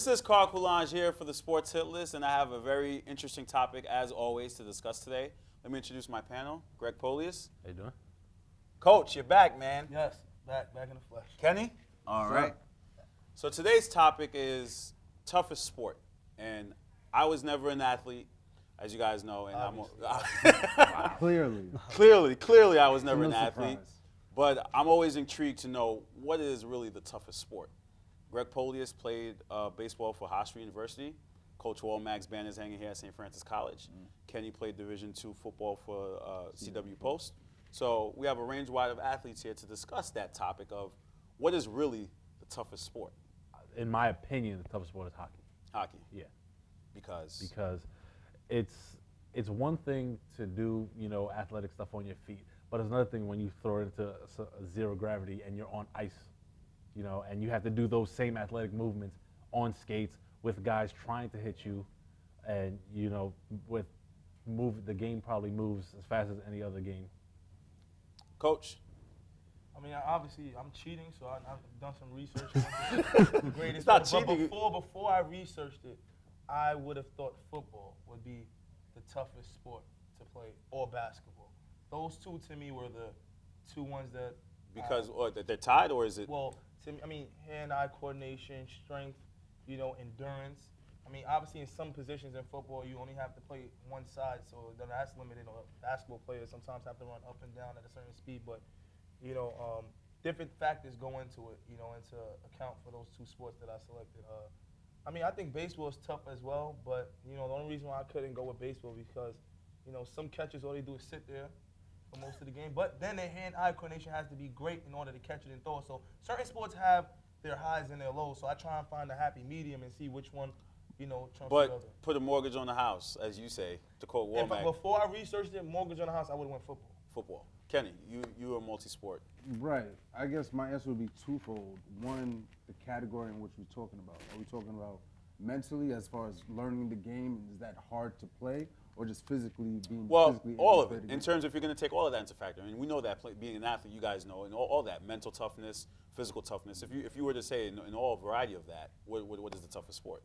This is Carl Coulange here for the Sports Hit List, and I have a very interesting topic, as always, to discuss today. Let me introduce my panel. Greg Polius. How you doing? Coach, you're back, man. Yes, back in the flesh. Kenny? All right. So today's topic is toughest sport. And I was never an athlete, as you guys know. And Clearly, I was never an athlete. But I'm always intrigued to know what is really the toughest sport. Greg Polius played baseball for Hofstra University. Coach Womack's band is hanging here at St. Francis College. Kenny played Division II football for CW Post. So we have a range wide of athletes here to discuss that topic of what is really the toughest sport. In my opinion, the toughest sport is hockey. Hockey. Yeah. Because it's one thing to do, athletic stuff on your feet, but it's another thing when you throw it into zero gravity and you're on ice, and you have to do those same athletic movements on skates with guys trying to hit you, and the game probably moves as fast as any other game. Coach. I mean, obviously, I'm cheating, so I've done some research. The greatest. It's not but cheating. Before I researched it, I would have thought football would be the toughest sport to play, or basketball. Those two, to me, were the two ones that. Because they're tied, or is it? Well, to me, I mean, hand-eye coordination, strength, endurance. I mean, obviously, in some positions in football, you only have to play one side, so then that's limited. Or basketball players sometimes have to run up and down at a certain speed, but different factors go into it, and to account for those two sports that I selected. I mean, I think baseball is tough as well, but, the only reason why I couldn't go with baseball because, some catchers, all they do is sit there for most of the game. But then their hand-eye coordination has to be great in order to catch it and throw it. So certain sports have their highs and their lows, so I try and find a happy medium and see which one, trumps the other. But put a mortgage on the house, as you say, to quote If Womack. before I researched it, mortgage on the house, I would have went football. Football. Kenny, you are multi-sport. Right. I guess my answer would be twofold. One, the category in which we're talking about. Are we talking about mentally, as far as learning the game, is that hard to play, or just physically being physically all able of to it. play the In game? terms, if you're going to take all of that into factor, I mean, we know that being an athlete, you guys know, and all that mental toughness, physical toughness. If you were to say in all variety of that, what is the toughest sport?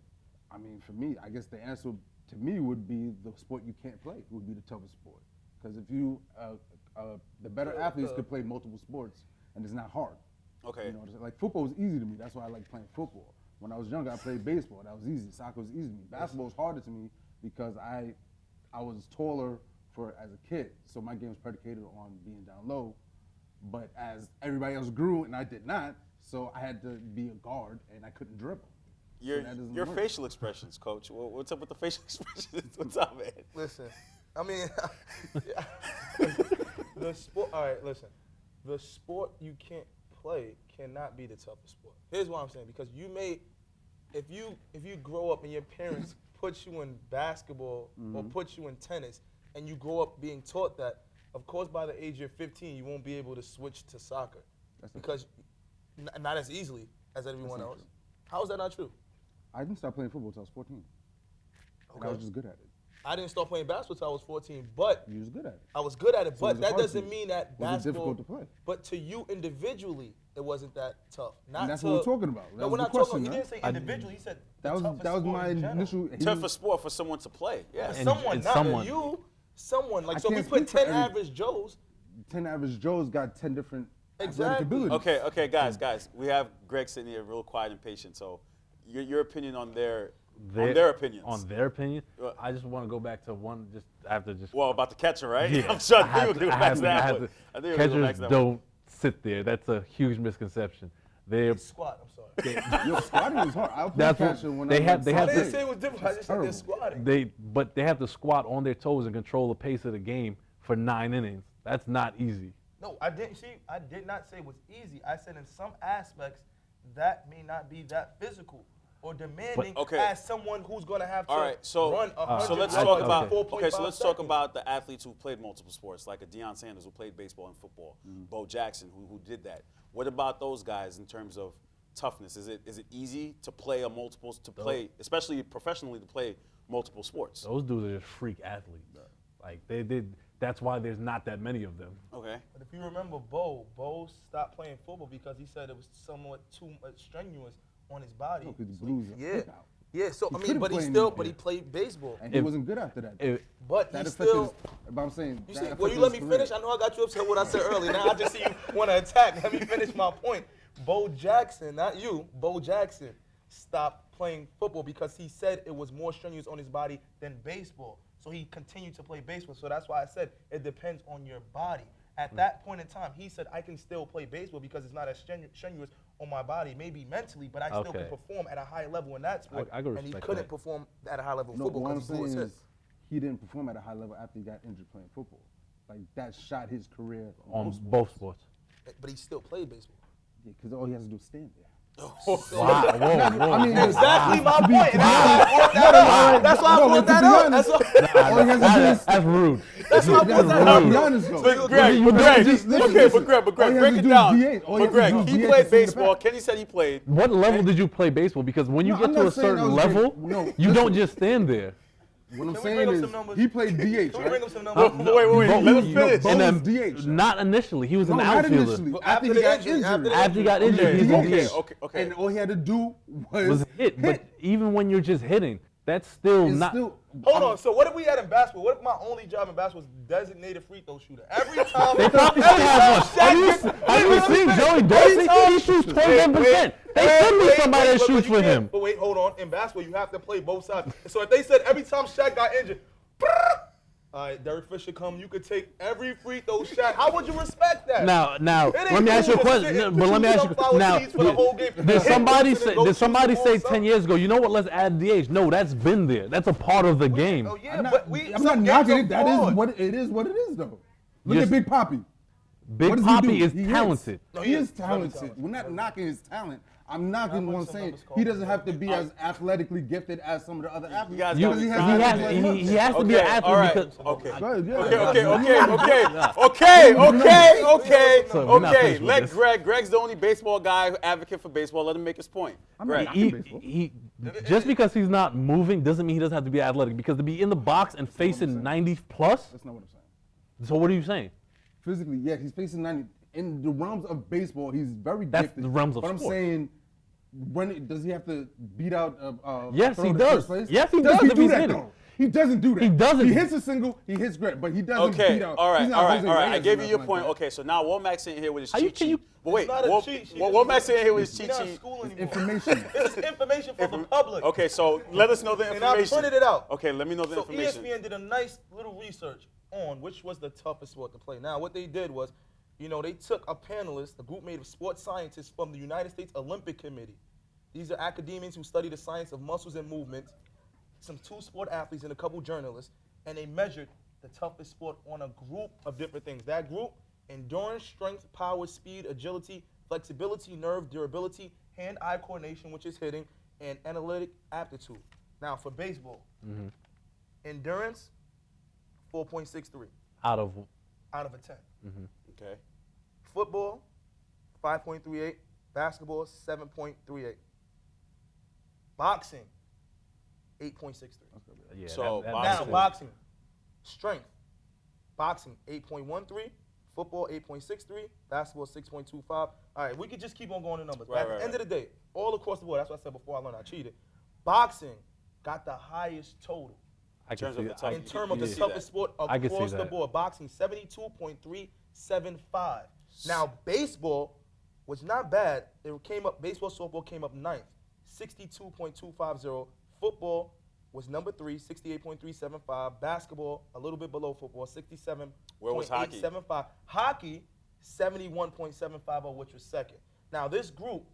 I mean, for me, I guess the answer to me would be the sport you can't play would be the toughest sport. Because if you, the better athletes could play multiple sports, and it's not hard. Okay. Like football is easy to me. That's why I like playing football. When I was younger, I played baseball. That was easy. Soccer was easy to me. Basketball was harder to me because I was taller as a kid, so my game was predicated on being down low. But as everybody else grew and I did not, so I had to be a guard and I couldn't dribble. Your facial expressions, Coach. What's up with the facial expressions? What's up, man? Listen, I mean, the sport. All right, listen. The sport you can't play cannot be the toughest sport. Here's what I'm saying: because if you grow up and your parents put you in basketball or put you in tennis, and you grow up being taught that, of course, by the age of 15, you won't be able to switch to soccer because not as easily as everyone else. How is that not true? I didn't start playing football until I was 14. And I was just good at it. I didn't start playing basketball until I was 14, but You was good at it. I was good at it. So But was it that hard doesn't for you? mean that Was it basketball. difficult to play? But to you individually, it wasn't that tough. Not And that's to, what we're talking about. That No, was we're the not question, talking. He right? didn't say individually. He said That was my initial. Toughest sport for someone to play. Yeah. Someone, not someone. you. Someone like I so. We can't put speak for 10 every- average Joes. 10 average Joes got 10 different Exactly. athletic abilities. Okay, guys. We have Greg sitting here real quiet and patient. So your opinion on their opinions. On their opinion, Right. I just want to go back to one. I have to just. Well, about the catcher, right? Yeah, I'm sure I have we're to- going to I go back have to to- I that have one. to- I think we're going to go back Catchers to that one. don't sit there. That's a huge misconception. They're Squat. I'm sorry. Yo, squatting was hard. I was That's what- catcher when they I have- was they I have like didn't to- say it was different. I just said they're terrible. squatting. but they have to squat on their toes and control the pace of the game for 9 innings. That's not easy. No, I didn't see. I did not say it was easy. I said in some aspects that may not be that physical or demanding okay. as someone who's going to have to All right, so run 100 so let's yards talk in about 4.5 so let's talk seconds. about the athletes who played multiple sports, like a Deion Sanders who played baseball and football, Bo Jackson who did that. What about those guys in terms of toughness? Is it easy to play especially professionally, to play multiple sports? Those dudes are just freak athletes. Like they did. That's why there's not that many of them. Okay. But if you remember Bo stopped playing football because he said it was somewhat too much strenuous on his body. No, 'cause he blew his Yeah. hip out. Yeah, so He I mean, couldn't but he play still, in- but he played baseball. And he wasn't good after that. But that he affected still. his, but I'm saying, You that see, well, affected you let his me career. finish. I know I got you upset with what I said earlier. Now I just see you want to attack. Let me finish my point. Bo Jackson, not you, Bo Jackson, stopped playing football because he said it was more strenuous on his body than baseball. So he continued to play baseball. So that's why I said it depends on your body. At that point in time, he said, I can still play baseball because it's not as strenuous on my body, maybe mentally, but I still can Okay. perform at a high level in that sport. I can and he respect couldn't that. perform at a high level in No, but football what I'm because he blew his saying hip. is he didn't perform at a high level after he got injured playing football. Like, that shot his career On in both sports. But he still played baseball. Yeah, because all he has to do is stand there. Wow, whoa. I mean, Exactly my to be- point. And that's why I brought that up. No, That's but why I to brought be that up. honest, all he has to do is That's rude. That's why I brought that I'll up. be honest though. But Greg, you but don't Greg, just- listen, okay, listen. but Greg, All he break has to it do is down. DH. All he But has to Greg, do is he DH played and send it baseball. back. Kenny said he played. What level did you play baseball? Because when you No, get I'm to a not saying I certain was level, great. No, you listen. don't just stand there. What I'm Can we saying bring up is some numbers? he played DH, Can we right? bring up some Wait, numbers? let him Bo- finish. Bo- And was then, DH. not initially. He was No, an not outfielder. initially. But After he got injured. After he got injured, Okay, he's okay, DH. okay. And all he had to do was Was hit. But even when you're just hitting, that's still It's not. still, Hold on. So what if we had in basketball? What if my only job in basketball was designated free throw shooter? Every time. They probably still have one. Have you seen Joey Dorsey? He shoots 21%. They should be somebody that shoots for him. But wait, hold on. In basketball, you have to play both sides. So if they said every time Shaq got injured, all right, Derek Fisher come, you could take every free throw shot. How would you respect that? Now, It ain't let me ask you a cool to question. sit No, and but let me shoot ask you. sunflower Now, seeds for the whole game. did somebody Hit say? Wilson and Did somebody go say shoot the 10 years ago? You know what? Let's add DH. No, that's been there. That's a part of the game. Oh yeah, I'm not, but we. I'm some not games knocking are it. That is flawed. what it is. What it is, though. Look Yes. at Big Papi. What Big does he Poppy do? is He hits. talented. No, he is very talented. talented. We're not knocking his talent. I'm knocking Not one much saying numbers he called. doesn't have to be as athletically gifted as some of the other athletes. guys You- gotta because be he trying has to to do play he has to be an Okay, athlete all right. because. Okay. Go ahead, yeah. So we're not Okay. finished with Let this. Greg's the only baseball guy advocate for baseball. Let him make his point. I'm Greg. not He, baseball. he, just because he's not moving doesn't mean he doesn't have to be athletic. Because to be in the box and facing saying. 90 plus, That's not what I'm saying. so what are you saying? Physically, yeah, he's facing 90. In the realms of baseball, he's very That's gifted. the realms of but I'm sport. saying, does he have to beat out Yes, throw he to does. first place? Yes, he does He if do he's that, hitting. though? He doesn't do that. He doesn't. He hits a single, he hits great, but he doesn't Okay, beat out. all right, he's not all right, Jose all right. I Reyes gave or you your nothing point. like Okay, so now Womack's sitting here with his How you- cheat can you- sheet. But wait, It's not a cheat sheet. Womack's sitting here with his We're cheat not in sheet. school that. anymore. Information. This is information for the public. Okay, so let us know the And I information. printed it out. Okay, let me know the So information. ESPN did a nice little research on which was the toughest sport to play. Now, what they did was, they took a panelist, a group made of sports scientists from the United States Olympic Committee. These are academians who study the science of muscles and movements, some 2 sport athletes and a couple journalists, and they measured the toughest sport on a group of different things. That group, endurance, strength, power, speed, agility, flexibility, nerve, durability, hand-eye coordination, which is hitting, and analytic aptitude. Now, for baseball, endurance, 4.63 Out of out of a 10. Okay. Football, 5.38. Basketball, 7.38. Boxing, 8.63. yeah, So, Now, Boxing. boxing, strength. Boxing, 8.13. Football, 8.63. Basketball, 6.25. All right, we could just keep on going to numbers. Right, But at right, the end of the day, all across the board, that's what I said before I learned I cheated. Boxing got the highest total I can terms see of the that. top- in terms of you the can see toughest that. sport I can see across the that. board. Boxing, 72.375. Now, baseball was not bad. It came up, baseball, softball came up ninth, 62.250. Football was number 3, 68.375. Basketball, a little bit below football, 67.875. Where was hockey? Hockey, 71.750, which was second. Now, this group,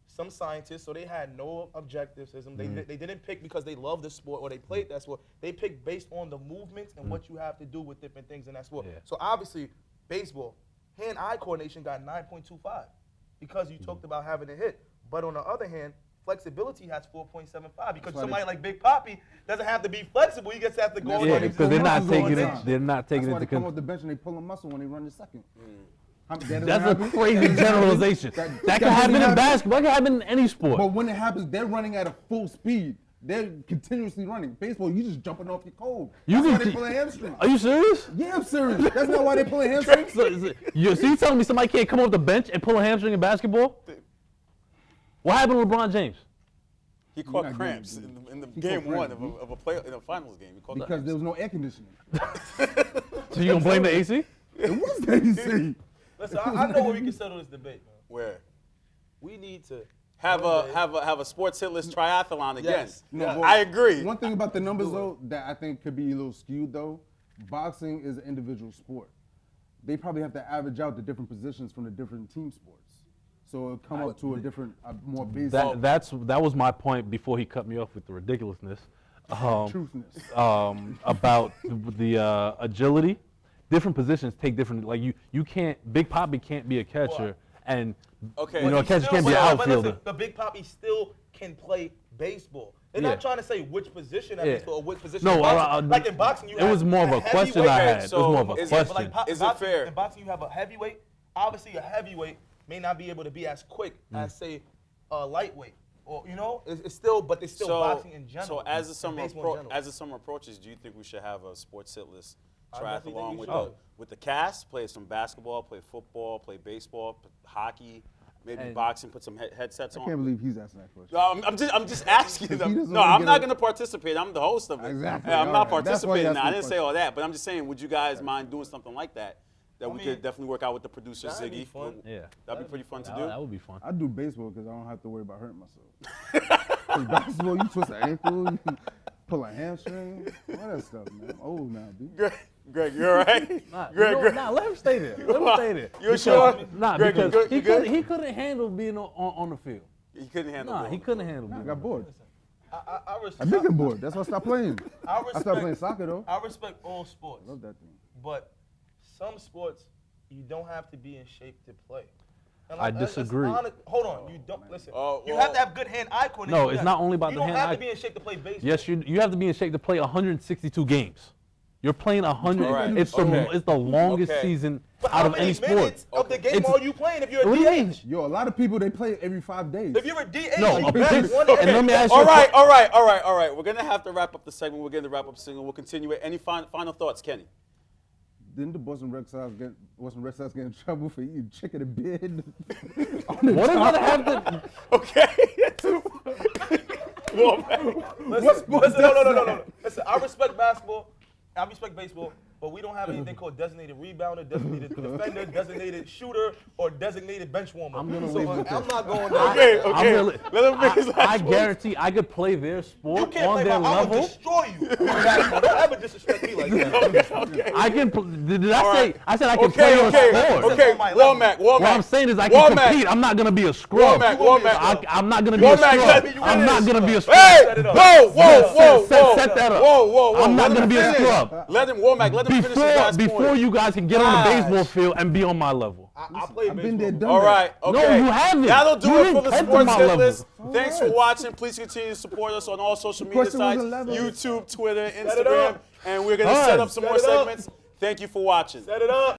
some scientists, so they had no objectivism. They didn't pick because they love the sport or they played that sport. They picked based on the movements and what you have to do with different things in that sport. Yeah. So obviously, baseball, hand-eye coordination got 9.25 because you talked about having a hit. But on the other hand, flexibility has 4.75 because why somebody they- like Big Papi doesn't have to be flexible. He just have to go That's in why Yeah, and they because they're not pull muscle taking all it. the They're not taking That's why it they to. come off the bench and they pull a muscle when they run the second. That's a crazy generalization. That could happen in basketball. That could happen in any sport. But when it happens, they're running at a full speed. They're continuously running. Baseball, you just jumping off your code. You That's why can- they pull a hamstring. Are you serious? Yeah, I'm serious. That's not why they pull a hamstring. So you telling me somebody can't come off the bench and pull a hamstring in basketball? What happened to LeBron James? He You're caught not cramps getting it, in the He game caught one cramps, of a play in a finals game. He caught because cramps. there was no air conditioning. So you gonna blame the AC? It was the AC. Listen, I know where we can settle this debate, man. Where We need to have one a day- have a sports hitless triathlon again. Yes. No, Yeah. but I agree. One thing about the numbers though that I think could be a little skewed though, boxing is an individual sport. They probably have to average out the different positions from the different team sports, so it'll come up to a different, more basic That was my point before he cut me off with the ridiculousness. truthness. About the agility. Different positions take different. Like you can't. Big Papi can't be a catcher, and Okay. you know, a But catcher can't be an But outfielder. listen, the Big Papi still can play baseball. They're Yeah. not trying to say which position at Yeah. baseball or which position No, in boxing. Like in boxing, you it have was more of a question heavyweight- I had. Okay, It was more of a so is it- But question. like Is it boxing, fair? In boxing, you have a heavyweight. Obviously, a heavyweight may not be able to be as quick as say a lightweight, or you know, it's still, but it's still boxing in general. So as the and summer baseball in general. approaches, do you think we should have a sports hitless I definitely think triathlon we with should. the cast? Play some basketball, play football, play baseball, hockey, maybe And- boxing. Put some headsets I on. can't believe he's asking that question. No, I'm just asking He them. doesn't No, wanna I'm get not a- going to participate. I'm the host of it. Exactly. Yeah, I'm not All right. That's why he participating. asked Now. I the didn't say question. all that, but I'm just saying, would you guys mind doing something like that? That we mean, could definitely work out with the producer that'd be Ziggy. fun. Yeah. That'd be pretty fun to That, do. that would be fun. I do baseball because I don't have to worry about hurting myself. 'Cause basketball, you twist an ankle, you pull a hamstring, all that stuff, man. I'm old now, B. Greg, you all right? Nah, Greg, no, Greg. nah, let him stay there. Let him stay there. You sure? Nah, Greg, you because good? he You good? couldn't handle being on the field. He couldn't handle Nah, it. he couldn't handle I being. got bored. I I respect. been bored. That's why I stopped playing. I I started playing respect. soccer though. I respect all sports. Love that thing. But some sports, you don't have to be in shape to play. And I let's disagree. Hold on, you don't listen. Oh, you well- have to have good hand-eye coordination. No, it's not only about you the don't have hand-eye- to be in shape to play baseball. Yes, you have to be in shape to play 162 games. You're playing 100. All right, It's okay. it's the longest Okay. season But out how of many any sport. minutes of the game It's- are you playing if you're a What do you mean? DH? Yo, a lot of people they play every 5 days. If you're a DH, No, you a bat pitch- one and inning. let me ask you All a right, all right, all right, all right. We're gonna have to wrap up the segment. We're gonna wrap up the segment. We'll continue it. Any final thoughts, Kenny? Didn't the Boston Red Sox get in trouble for eating chicken and bed? What is gonna happen? Okay. Listen, no. Listen, I respect basketball. I respect baseball. But we don't have anything called designated rebounder, designated defender, designated shooter, or designated bench warmer. I'm gonna So, leave with I'm this. not going there. Okay, I'm okay. really- Let him make his I last words. guarantee I could play their You sport can't on play their my, I would level. destroy you. Basketball. Don't ever disrespect me like that. I can. Did I All say? right. I said I can Okay, play your okay, sport. okay. On my level. Womack. What I'm saying is I can compete. I'm not gonna be a scrub. Womack. I'm not gonna be a Womack, scrub. let me I'm finish. not gonna be a scrub. Hey! Set it up. Whoa! Set that up. Whoa! I'm not Let gonna him be a finish. scrub. Let him, Womack. Let him finish his last Before point. you guys can get on the Gosh. baseball field and be on my level. I play I've baseball. been there, done All that. right, okay. No, you haven't. That'll do You it for didn't the get to Sports my Hit level. List. Thanks for Alright. watching. Please continue to support us on all social media question sites, wasn't level. YouTube, Twitter, it Instagram, up. and we're going to All set right. up some Set more it up. segments. Thank you for watching. Set it up.